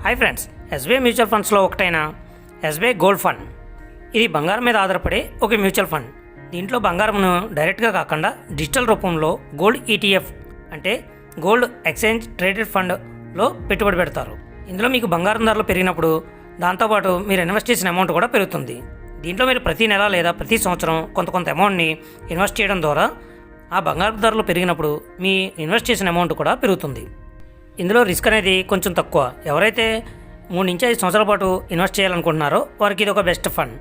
Hi friends, SBI mutual ఫండ్స్లో ఒకటైన SBI gold fund. ఇది బంగారం మీద ఆధారపడే ఒక మ్యూచువల్ ఫండ్. దీంట్లో బంగారంను డైరెక్ట్గా కాకుండా డిజిటల్ రూపంలో గోల్డ్ ఈటీఎఫ్ అంటే గోల్డ్ ఎక్స్చేంజ్ ట్రేడెడ్ ఫండ్లో పెట్టుబడి పెడతారు. ఇందులో మీకు బంగారం ధరలు పెరిగినప్పుడు దాంతోపాటు మీరు ఇన్వెస్ట్ చేసిన అమౌంట్ కూడా పెరుగుతుంది. దీంట్లో మీరు ప్రతి నెల లేదా ప్రతి సంవత్సరం కొంత అమౌంట్ని ఇన్వెస్ట్ చేయడం ద్వారా ఆ బంగారం ధరలు పెరిగినప్పుడు మీ ఇన్వెస్ట్ చేసిన అమౌంట్ కూడా పెరుగుతుంది. ఇందులో రిస్క్ అనేది కొంచెం తక్కువ. ఎవరైతే 3 నుంచి 5 సంవత్సరాల పాటు ఇన్వెస్ట్ చేయాలనుకుంటున్నారో వారికి ఇది ఒక బెస్ట్ ఫండ్.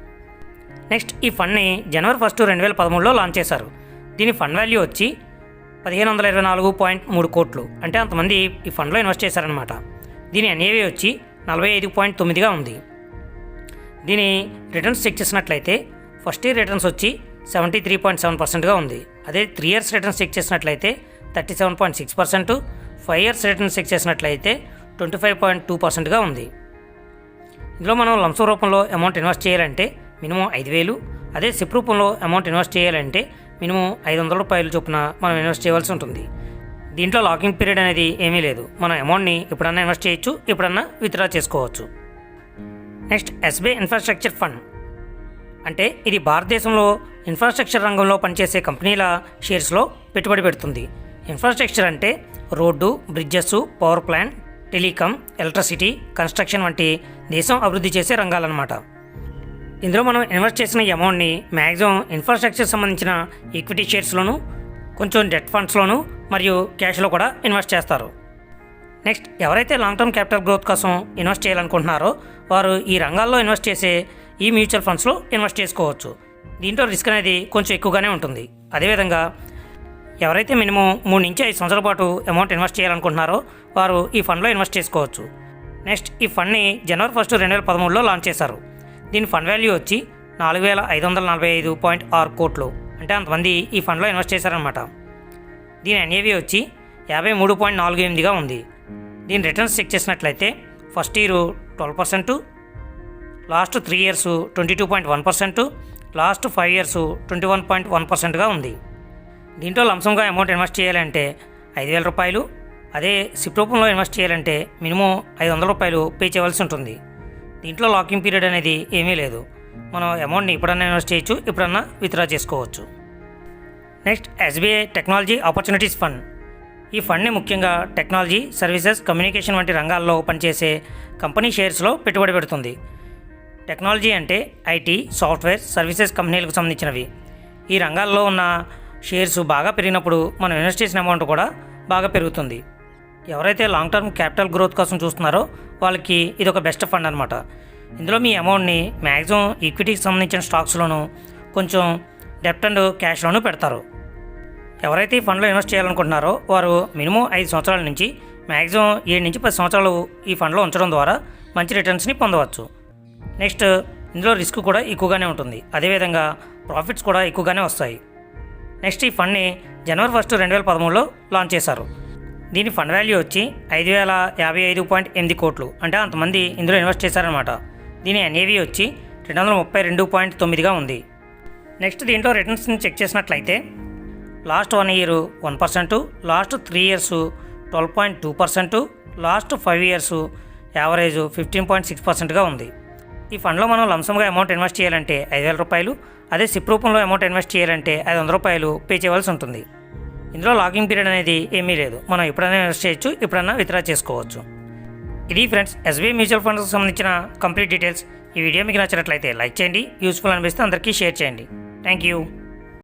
నెక్స్ట్, ఈ ఫండ్ని జనవరి 1, 2013లో లాంచ్ చేశారు. దీని ఫండ్ వాల్యూ వచ్చి 1524.3 కోట్లు. అంటే అంతమంది ఈ ఫండ్లో ఇన్వెస్ట్ చేశారనమాట. దీని ఎన్ఏవి వచ్చి 45.9గా ఉంది. దీని రిటర్న్స్ చెక్ చేసినట్లయితే ఫస్ట్ ఇయర్ రిటర్న్స్ వచ్చి 73.7%గా ఉంది. అదే 3 ఇయర్స్ రిటర్న్స్ చెక్ చేసినట్లయితే 37.6%, 5 ఇయర్స్ రిటర్న్స్ చెక్ చేసినట్లయితే 25.2%గా ఉంది. ఇందులో మనం లంసం రూపంలో అమౌంట్ ఇన్వెస్ట్ చేయాలంటే మినిమం 5,000, అదే సిప్ రూపంలో అమౌంట్ ఇన్వెస్ట్ చేయాలంటే మినిమం 500 రూపాయలు చొప్పున మనం ఇన్వెస్ట్ చేయవలసి ఉంటుంది. దీంట్లో లాకింగ్ పీరియడ్ అనేది ఏమీ లేదు. మనం అమౌంట్ని ఎప్పుడన్నా ఇన్వెస్ట్ చేయొచ్చు, ఎప్పుడన్నా విత్డ్రా చేసుకోవచ్చు. నెక్స్ట్, ఎస్బీఐ ఇన్ఫ్రాస్ట్రక్చర్ ఫండ్ అంటే ఇది భారతదేశంలో ఇన్ఫ్రాస్ట్రక్చర్ రంగంలో పనిచేసే కంపెనీల షేర్స్లో పెట్టుబడి పెడుతుంది. ఇన్ఫ్రాస్ట్రక్చర్ అంటే road, bridges, power plant, telecom, electricity, construction వంటి దేశం అభివృద్ధి చేసే రంగాలన్నమాట. ఇందులో మనం ఇన్వెస్ట్ చేసిన ఈ అమౌంట్ని మ్యాక్సిమం ఇన్ఫ్రాస్ట్రక్చర్ సంబంధించిన ఈక్విటీ షేర్స్లోను, కొంచెం డెట్ ఫండ్స్లోను మరియు క్యాష్లో కూడా ఇన్వెస్ట్ చేస్తారు. నెక్స్ట్, ఎవరైతే లాంగ్ టర్మ్ క్యాపిటల్ గ్రోత్ కోసం ఇన్వెస్ట్ చేయాలనుకుంటున్నారో వారు ఈ రంగాల్లో ఇన్వెస్ట్ చేసే ఈ మ్యూచువల్ ఫండ్స్లో ఇన్వెస్ట్ చేసుకోవచ్చు. దీంట్లో రిస్క్ అనేది కొంచెం ఎక్కువగానే ఉంటుంది. అదేవిధంగా ఎవరైతే మినిమం 3 నుంచి 5 సంవత్సరాల పాటు అమౌంట్ ఇన్వెస్ట్ చేయాలనుకుంటున్నారో వారు ఈ ఫండ్లో ఇన్వెస్ట్ చేసుకోవచ్చు. నెక్స్ట్, ఈ ఫండ్ని జనవరి 1, 2013లో లాంచ్ చేశారు. దీని ఫండ్ వాల్యూ వచ్చి 4,545.6 కోట్లు. అంటే అంతమంది ఈ ఫండ్లో ఇన్వెస్ట్ చేశారనమాట. దీని ఎన్ఏవి వచ్చి 53.48గా ఉంది. దీని రిటర్న్స్ చెక్ చేసినట్లయితే first year 12%, last 3 years 22.1%, last 5 years 21.1%గా ఉంది. దీంట్లో లంసంగా అమౌంట్ ఇన్వెస్ట్ చేయాలంటే 5,000 రూపాయలు, అదే సిప్ రూపంలో ఇన్వెస్ట్ చేయాలంటే మినిమం 500 రూపాయలు పే చేయవలసి ఉంటుంది. దీంట్లో లాకింగ్ పీరియడ్ అనేది ఏమీ లేదు. మనం అమౌంట్ని ఎప్పుడన్నా ఇన్వెస్ట్ చేయొచ్చు, ఎప్పుడన్నా విత్డ్రా చేసుకోవచ్చు. Next, SBI technology opportunities fund. ఈ ఫండ్ని ముఖ్యంగా టెక్నాలజీ, సర్వీసెస్, కమ్యూనికేషన్ వంటి రంగాల్లో పనిచేసే కంపెనీ షేర్స్లో పెట్టుబడి పెడుతుంది. టెక్నాలజీ అంటే ఐటీ, సాఫ్ట్వేర్, సర్వీసెస్ కంపెనీలకు సంబంధించినవి. ఈ రంగాల్లో ఉన్న షేర్స్ బాగా పెరిగినప్పుడు మనం ఇన్వెస్ట్ చేసిన అమౌంట్ కూడా బాగా పెరుగుతుంది. ఎవరైతే లాంగ్ టర్మ్ క్యాపిటల్ గ్రోత్ కోసం చూస్తున్నారో వాళ్ళకి ఇది ఒక బెస్ట్ ఫండ్ అనమాట. ఇందులో మీ అమౌంట్ని మ్యాక్సిమం ఈక్విటీకి సంబంధించిన స్టాక్స్లోను, కొంచెం డెప్ట్ అండ్ క్యాష్లోనూ పెడతారు. ఎవరైతే ఈ ఫండ్లో ఇన్వెస్ట్ చేయాలనుకుంటున్నారో వారు మినిమం 5 సంవత్సరాల నుంచి మ్యాక్సిమం 7 నుంచి 10 సంవత్సరాలు ఈ ఫండ్లో ఉంచడం ద్వారా మంచి రిటర్న్స్ని పొందవచ్చు. నెక్స్ట్, ఇందులో రిస్క్ కూడా ఎక్కువగానే ఉంటుంది. అదేవిధంగా ప్రాఫిట్స్ కూడా ఎక్కువగానే వస్తాయి. నెక్స్ట్, ఈ ఫండ్ని జనవరి 1, 2013లో లాంచ్ చేశారు. దీని ఫండ్ వాల్యూ వచ్చి 5,055.8 కోట్లు. అంటే అంతమంది ఇందులో ఇన్వెస్ట్ చేశారనమాట. దీని ఎన్ఏవి వచ్చి 232.9గా ఉంది. నెక్స్ట్, దీంట్లో రిటర్న్స్ని చెక్ చేసినట్లయితే last 1 year 1%, last 3 years 12.2%, last 5 years average 15.6%గా ఉంది. ఈ ఫండ్లో మనం లంసంగా అమౌంట్ ఇన్వెస్ట్ చేయాలంటే 5,000 రూపాయలు, అదే సిప్ రూపంలో అమౌంట్ ఇన్వెస్ట్ చేయాలంటే 500 రూపాయలు పే చేయవలసి ఉంటుంది. ఇందులో లాకింగ్ పీరియడ్ అనేది ఏమీ లేదు. మనం ఎప్పుడైనా ఇన్వెస్ట్ చేయొచ్చు, ఎప్పుడైనా విత్డ్రా చేసుకోవచ్చు. ఇది ఫ్రెండ్స్ ఎస్బీఐ మ్యూచువల్ ఫండ్స్కి సంబంధించిన కంప్లీట్ డీటెయిల్స్. ఈ వీడియో మీకు నచ్చినట్లయితే లైక్ చేయండి, యూస్ఫుల్ అనిపిస్తే అందరికీ షేర్ చేయండి. Thank you.